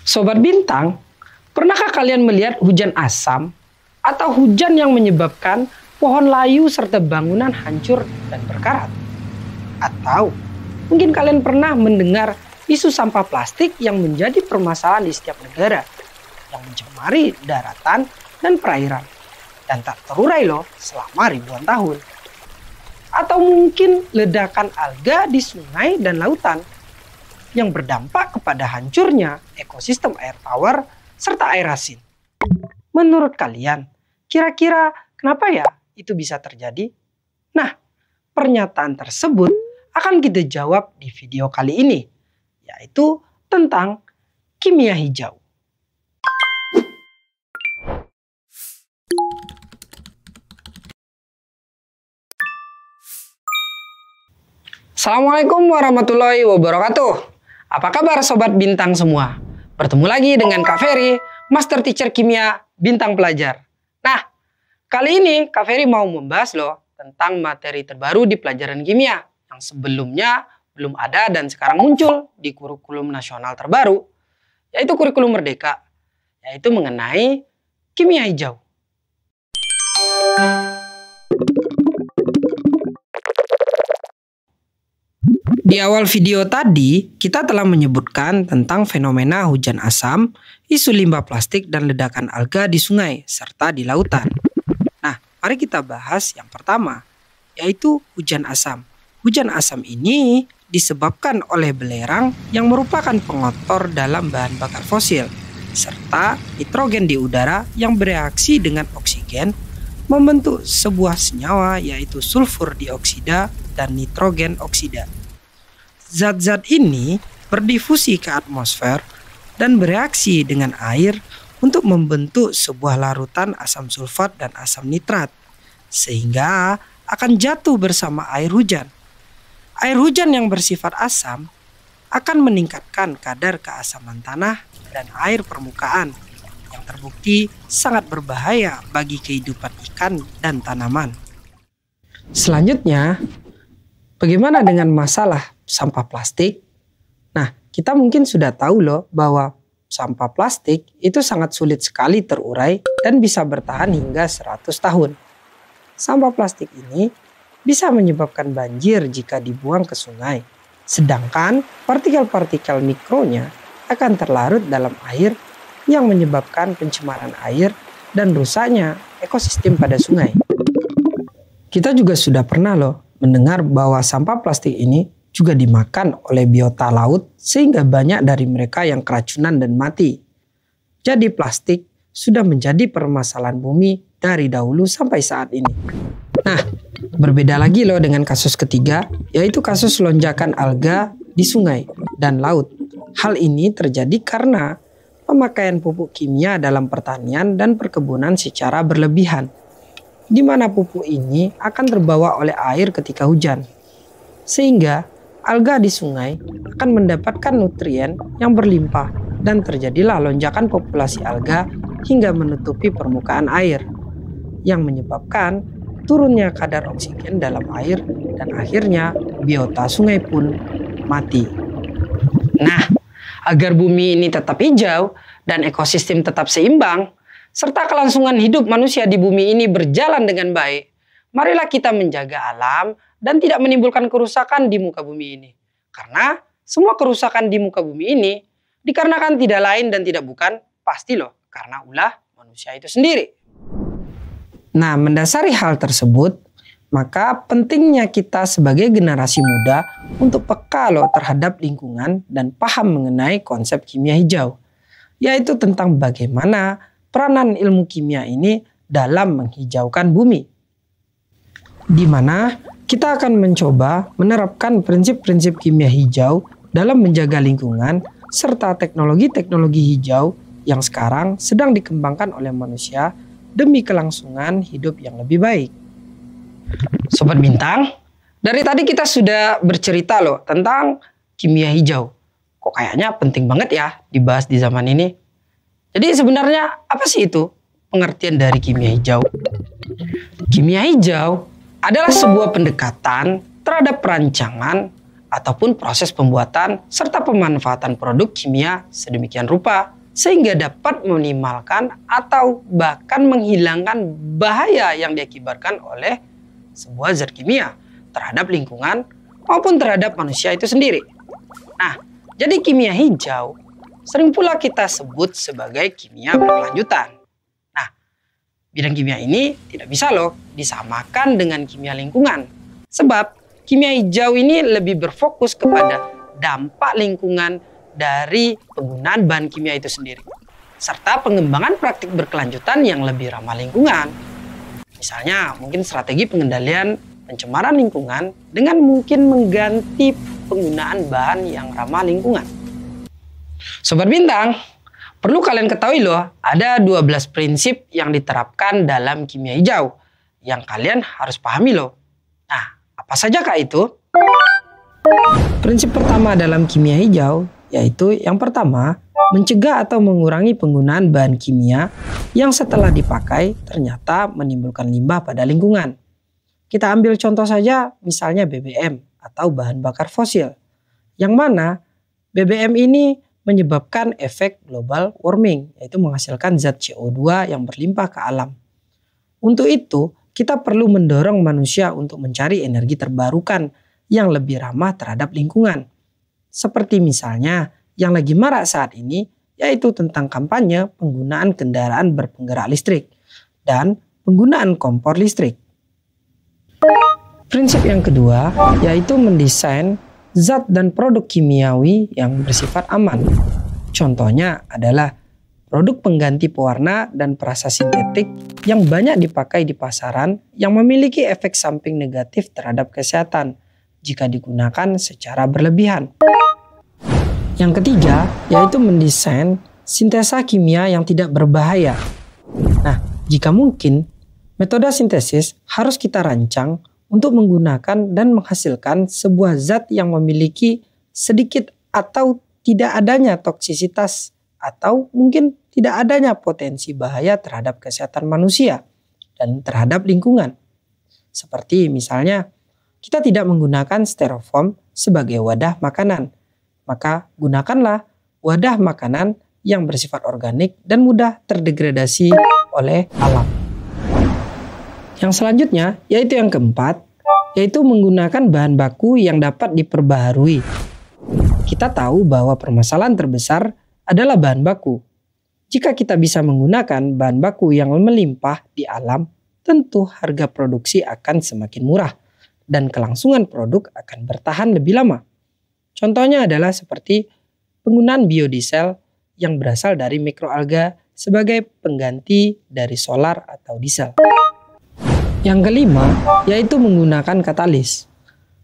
Sobat Bintang, pernahkah kalian melihat hujan asam atau hujan yang menyebabkan pohon layu serta bangunan hancur dan berkarat? Atau mungkin kalian pernah mendengar isu sampah plastik yang menjadi permasalahan di setiap negara yang mencemari daratan dan perairan dan tak terurai loh selama ribuan tahun. Atau mungkin ledakan alga di sungai dan lautan yang berdampak kepada hancurnya ekosistem air tawar serta air asin. Menurut kalian, kira-kira kenapa ya itu bisa terjadi? Nah, pernyataan tersebut akan kita jawab di video kali ini, yaitu tentang kimia hijau. Assalamualaikum warahmatullahi wabarakatuh. Apa kabar Sobat Bintang semua? Bertemu lagi dengan Kak Ferry, Master Teacher Kimia Bintang Pelajar. Nah, kali ini Kak Ferry mau membahas loh tentang materi terbaru di pelajaran kimia yang sebelumnya belum ada dan sekarang muncul di kurikulum nasional terbaru, yaitu kurikulum Merdeka, yaitu mengenai kimia hijau. Di awal video tadi, kita telah menyebutkan tentang fenomena hujan asam, isu limbah plastik dan ledakan alga di sungai, serta di lautan. Nah, mari kita bahas yang pertama, yaitu hujan asam. Hujan asam ini disebabkan oleh belerang yang merupakan pengotor dalam bahan bakar fosil, serta nitrogen di udara yang bereaksi dengan oksigen, membentuk sebuah senyawa yaitu sulfur dioksida dan nitrogen oksida. Zat-zat ini berdifusi ke atmosfer dan bereaksi dengan air untuk membentuk sebuah larutan asam sulfat dan asam nitrat, sehingga akan jatuh bersama air hujan. Air hujan yang bersifat asam akan meningkatkan kadar keasaman tanah dan air permukaan yang terbukti sangat berbahaya bagi kehidupan ikan dan tanaman. Selanjutnya, bagaimana dengan masalah sampah plastik? Nah, kita mungkin sudah tahu loh bahwa sampah plastik itu sangat sulit sekali terurai dan bisa bertahan hingga 100 tahun. Sampah plastik ini bisa menyebabkan banjir jika dibuang ke sungai. Sedangkan partikel-partikel mikronya akan terlarut dalam air yang menyebabkan pencemaran air dan rusaknya ekosistem pada sungai. Kita juga sudah pernah loh mendengar bahwa sampah plastik ini juga dimakan oleh biota laut sehingga banyak dari mereka yang keracunan dan mati. Jadi plastik sudah menjadi permasalahan bumi dari dahulu sampai saat ini. Nah, berbeda lagi loh dengan kasus ketiga, yaitu kasus lonjakan alga di sungai dan laut. Hal ini terjadi karena pemakaian pupuk kimia dalam pertanian dan perkebunan secara berlebihan, di mana pupuk ini akan terbawa oleh air ketika hujan. Sehingga alga di sungai akan mendapatkan nutrien yang berlimpah dan terjadilah lonjakan populasi alga hingga menutupi permukaan air yang menyebabkan turunnya kadar oksigen dalam air dan akhirnya biota sungai pun mati. Nah, agar bumi ini tetap hijau dan ekosistem tetap seimbang serta kelangsungan hidup manusia di bumi ini berjalan dengan baik, marilah kita menjaga alam dan tidak menimbulkan kerusakan di muka bumi ini. Karena semua kerusakan di muka bumi ini dikarenakan tidak lain dan tidak bukan pasti loh karena ulah manusia itu sendiri. Nah, mendasari hal tersebut, maka pentingnya kita sebagai generasi muda untuk peka loh terhadap lingkungan dan paham mengenai konsep kimia hijau, yaitu tentang bagaimana peranan ilmu kimia ini dalam menghijaukan bumi. Di mana kita akan mencoba menerapkan prinsip-prinsip kimia hijau dalam menjaga lingkungan serta teknologi-teknologi hijau yang sekarang sedang dikembangkan oleh manusia demi kelangsungan hidup yang lebih baik. Sobat Bintang, dari tadi kita sudah bercerita loh tentang kimia hijau. Kok kayaknya penting banget ya dibahas di zaman ini. Jadi sebenarnya apa sih itu pengertian dari kimia hijau? Kimia hijau adalah sebuah pendekatan terhadap perancangan ataupun proses pembuatan serta pemanfaatan produk kimia sedemikian rupa sehingga dapat meminimalkan atau bahkan menghilangkan bahaya yang diakibatkan oleh sebuah zat kimia terhadap lingkungan maupun terhadap manusia itu sendiri. Nah, jadi kimia hijau sering pula kita sebut sebagai kimia berkelanjutan. Nah, bidang kimia ini tidak bisa loh disamakan dengan kimia lingkungan. Sebab kimia hijau ini lebih berfokus kepada dampak lingkungan dari penggunaan bahan kimia itu sendiri, serta pengembangan praktik berkelanjutan yang lebih ramah lingkungan. Misalnya, mungkin strategi pengendalian pencemaran lingkungan dengan mungkin mengganti penggunaan bahan yang ramah lingkungan. Sobat Bintang, perlu kalian ketahui loh, ada 12 prinsip yang diterapkan dalam kimia hijau yang kalian harus pahami loh. Nah, apa saja kah itu? Prinsip pertama dalam kimia hijau yaitu yang pertama, mencegah atau mengurangi penggunaan bahan kimia yang setelah dipakai ternyata menimbulkan limbah pada lingkungan. Kita ambil contoh saja misalnya BBM atau bahan bakar fosil, yang mana BBM ini menyebabkan efek global warming, yaitu menghasilkan zat CO2 yang berlimpah ke alam. Untuk itu, kita perlu mendorong manusia untuk mencari energi terbarukan yang lebih ramah terhadap lingkungan. Seperti misalnya yang lagi marak saat ini, yaitu tentang kampanye penggunaan kendaraan berpenggerak listrik dan penggunaan kompor listrik. Prinsip yang kedua yaitu mendesain zat dan produk kimiawi yang bersifat aman. Contohnya adalah produk pengganti pewarna dan perasa sintetik yang banyak dipakai di pasaran yang memiliki efek samping negatif terhadap kesehatan jika digunakan secara berlebihan. Yang ketiga yaitu mendesain sintesa kimia yang tidak berbahaya. Nah, jika mungkin, metode sintesis harus kita rancang untuk menggunakan dan menghasilkan sebuah zat yang memiliki sedikit atau tidak adanya toksisitas atau mungkin tidak adanya potensi bahaya terhadap kesehatan manusia dan terhadap lingkungan. Seperti misalnya, kita tidak menggunakan styrofoam sebagai wadah makanan, maka gunakanlah wadah makanan yang bersifat organik dan mudah terdegradasi oleh alam. Yang selanjutnya yaitu yang keempat, yaitu menggunakan bahan baku yang dapat diperbaharui. Kita tahu bahwa permasalahan terbesar adalah bahan baku. Jika kita bisa menggunakan bahan baku yang melimpah di alam, tentu harga produksi akan semakin murah dan kelangsungan produk akan bertahan lebih lama. Contohnya adalah seperti penggunaan biodiesel yang berasal dari mikroalga sebagai pengganti dari solar atau diesel. Yang kelima, yaitu menggunakan katalis.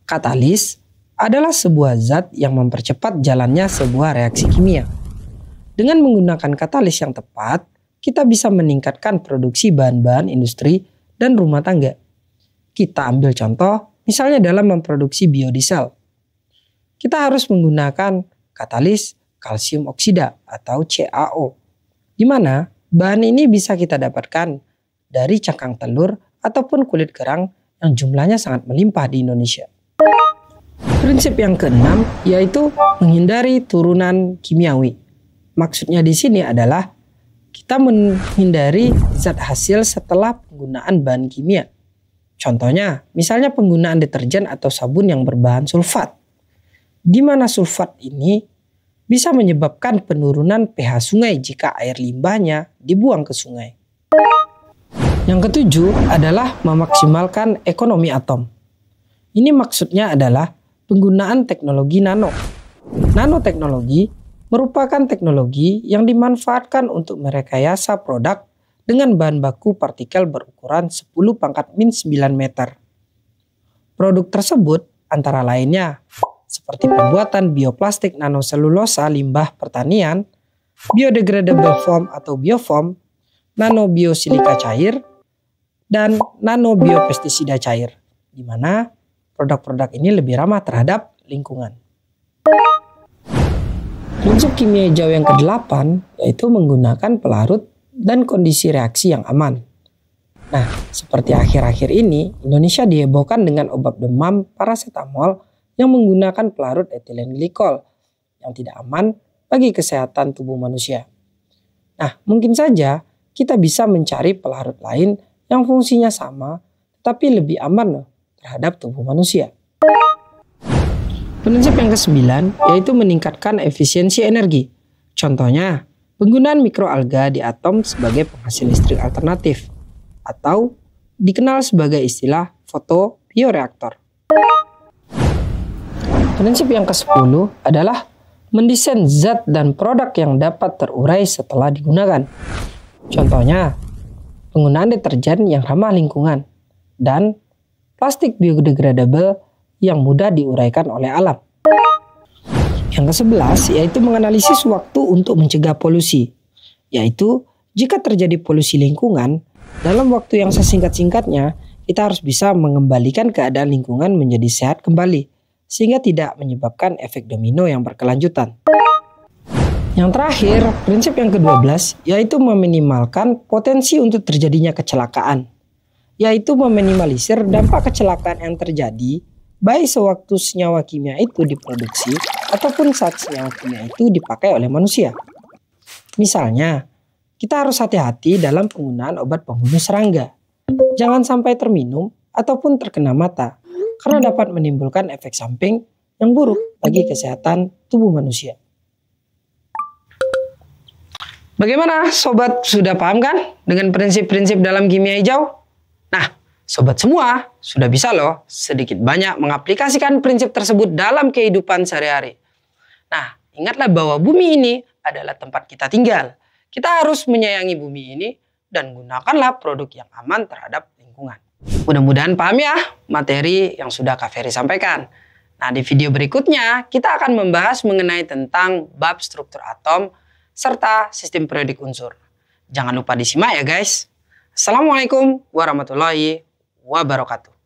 Katalis adalah sebuah zat yang mempercepat jalannya sebuah reaksi kimia. Dengan menggunakan katalis yang tepat, kita bisa meningkatkan produksi bahan-bahan industri dan rumah tangga. Kita ambil contoh, misalnya dalam memproduksi biodiesel. Kita harus menggunakan katalis kalsium oksida atau CaO, di mana bahan ini bisa kita dapatkan dari cangkang telur ataupun kulit kerang yang jumlahnya sangat melimpah di Indonesia. Prinsip yang keenam yaitu menghindari turunan kimiawi. Maksudnya di sini adalah kita menghindari zat hasil setelah penggunaan bahan kimia. Contohnya, misalnya penggunaan deterjen atau sabun yang berbahan sulfat, di mana sulfat ini bisa menyebabkan penurunan pH sungai jika air limbahnya dibuang ke sungai. Yang ketujuh adalah memaksimalkan ekonomi atom. Ini maksudnya adalah penggunaan teknologi nano. Nanoteknologi merupakan teknologi yang dimanfaatkan untuk merekayasa produk dengan bahan baku partikel berukuran 10⁻⁹ meter. Produk tersebut antara lainnya seperti pembuatan bioplastik nanoselulosa limbah pertanian, biodegradable foam atau biofoam, nanobiosilika cair, dan nanobiopestisida cair, di mana produk-produk ini lebih ramah terhadap lingkungan. Prinsip kimia hijau yang ke-8 yaitu menggunakan pelarut dan kondisi reaksi yang aman. Nah, seperti akhir-akhir ini, Indonesia dihebohkan dengan obat demam paracetamol yang menggunakan pelarut etilen glikol yang tidak aman bagi kesehatan tubuh manusia. Nah, mungkin saja kita bisa mencari pelarut lain yang fungsinya sama, tetapi lebih aman loh terhadap tubuh manusia. Prinsip yang ke-9 yaitu meningkatkan efisiensi energi. Contohnya, penggunaan mikroalga di atom sebagai penghasil listrik alternatif atau dikenal sebagai istilah fotobioreaktor. Prinsip yang ke-10 adalah mendesain zat dan produk yang dapat terurai setelah digunakan. Contohnya, penggunaan deterjen yang ramah lingkungan dan plastik biodegradable yang mudah diuraikan oleh alam. Yang ke-11 yaitu menganalisis waktu untuk mencegah polusi, yaitu jika terjadi polusi lingkungan, dalam waktu yang sesingkat-singkatnya kita harus bisa mengembalikan keadaan lingkungan menjadi sehat kembali, sehingga tidak menyebabkan efek domino yang berkelanjutan. Yang terakhir, prinsip yang ke-12 yaitu meminimalkan potensi untuk terjadinya kecelakaan, yaitu meminimalisir dampak kecelakaan yang terjadi baik sewaktu senyawa kimia itu diproduksi ataupun saat senyawa kimia itu dipakai oleh manusia. Misalnya, kita harus hati-hati dalam penggunaan obat pembunuh serangga. Jangan sampai terminum ataupun terkena mata, karena dapat menimbulkan efek samping yang buruk bagi kesehatan tubuh manusia. Bagaimana sobat, sudah paham kan dengan prinsip-prinsip dalam kimia hijau? Nah, sobat semua sudah bisa loh sedikit banyak mengaplikasikan prinsip tersebut dalam kehidupan sehari-hari. Nah, ingatlah bahwa bumi ini adalah tempat kita tinggal. Kita harus menyayangi bumi ini dan gunakanlah produk yang aman terhadap lingkungan. Mudah-mudahan paham ya materi yang sudah Kak Ferry sampaikan. Nah, di video berikutnya kita akan membahas mengenai tentang bab struktur atom serta sistem periodik unsur. Jangan lupa disimak ya guys. Assalamualaikum warahmatullahi wabarakatuh.